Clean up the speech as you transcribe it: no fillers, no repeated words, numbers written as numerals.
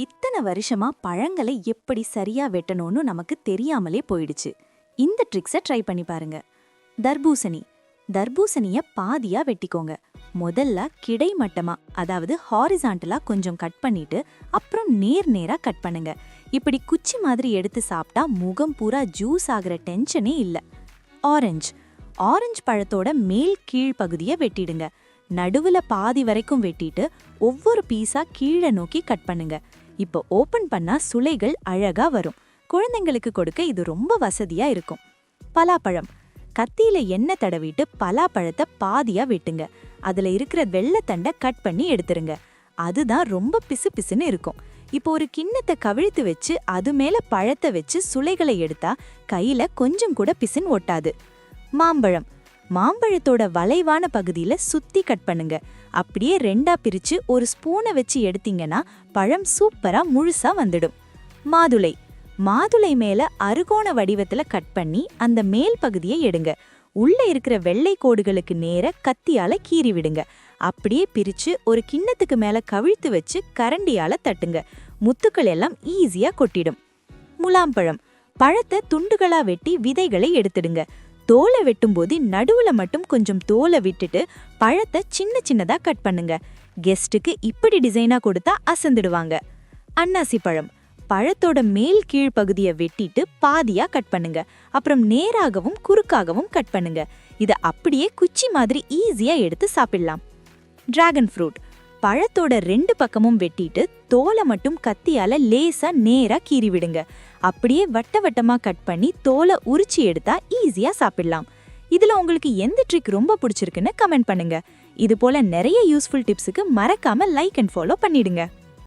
இத்தனை வருஷமா பழங்களை எப்படி சரியா வெட்டணும்னு நமக்கு தெரியாமலே போயிடுச்சு. இந்த ட்ரிக்ஸை ட்ரை பண்ணி பாருங்க. தர்பூசணி தர்பூசணிய பாதியா வெட்டிக்கோங்க. முதல்ல கிடைமட்டமா, அதாவது ஹாரிசான்டலா கொஞ்சம் கட் பண்ணிட்டு அப்புறம் நேரா கட் பண்ணுங்க. இப்படி குச்சி மாதிரி எடுத்து சாப்பிட்டா முகம் பூரா ஜூஸ் ஆகிற டென்ஷனே இல்ல. ஆரஞ்சு பழத்தோட மேல் கீழ் பகுதியை வெட்டிடுங்க. நடுவுல பாதி வரைக்கும் வெட்டிட்டு ஒவ்வொரு பீஸா கீழே நோக்கி கட் பண்ணுங்க. இப்போ ஓபன் பண்ணா சுளைகள் அழகா வரும். குழந்தைங்களுக்கு கொடுக்க இது ரொம்ப வசதியா இருக்கும். பலாப்பழம் கத்தியில எண்ணெய் தடவிட்டு பலாப்பழத்தை பாதியா வெட்டுங்க. அதுல இருக்கிற வெள்ளைத்தண்டை கட் பண்ணி எடுத்துருங்க. அதுதான் ரொம்ப பிசு பிசுன்னு இருக்கும். இப்போ ஒரு கிண்ணத்தை கவிழ்த்து வச்சு அது மேல பழத்தை வச்சு சுளைகளை எடுத்தா கையில கொஞ்சம் கூட பிசுன்னு ஒட்டாது. மாம்பழத்தோட வளைவான பகுதியில சுத்தி கட் பண்ணுங்க. அப்படியே ரெண்டா பிரிச்சு ஒரு ஸ்பூனை வச்சு எடுத்தீங்கன்னா பழம் சூப்பரா முழுசா வந்துடும். மாதுளை மேல அறுகோண வடிவத்துல கட் பண்ணி அந்த மேல் பகுதியை எடுங்க. உள்ள இருக்கிற வெள்ளை கோடுகளுக்கு நேர கத்தியால கீறி விடுங்க. அப்படியே பிரிச்சு ஒரு கிண்ணத்துக்கு மேல கவிழ்த்து வச்சு கரண்டியால தட்டுங்க. முத்துக்கள் எல்லாம் ஈஸியா கொட்டிடும். முலாம்பழம் பழத்தை துண்டுகளா வெட்டி விதைகளை எடுத்துடுங்க. தோலை வெட்டும்போது நடுவுல மட்டும் கொஞ்சம் தோலை விட்டுட்டு பழத்தை சின்னதா கட் பண்ணுங்க. கெஸ்ட்டுக்கு இப்படி டிசைனா கொடுத்தா அசந்துடுவாங்க. அன்னாசி பழத்தோட மேல் கீழ் பகுதியை வெட்டிட்டு பாதியா கட் பண்ணுங்க. அப்புறம் நேராகவும் குறுக்காகவும் கட் பண்ணுங்க. இதை அப்படியே குச்சி மாதிரி ஈஸியா எடுத்து சாப்பிடலாம். டிராகன் ஃப்ரூட் பழத்தோட ரெண்டு பக்கமும் வெட்டிட்டு தோலை மட்டும் கத்தியால லேசா நேரா கீறி விடுங்க. அப்படியே வட்டமா கட் பண்ணி தோலை உரிச்சு எடுத்தா ஈஸியா சாப்பிடலாம். இதுல உங்களுக்கு எந்த ட்ரிக் ரொம்ப பிடிச்சிருக்குன்னு கமெண்ட் பண்ணுங்க. இது போல நிறைய யூஸ்ஃபுல் டிப்ஸுக்கு மறக்காம லைக் அண்ட் ஃபாலோ பண்ணிடுங்க.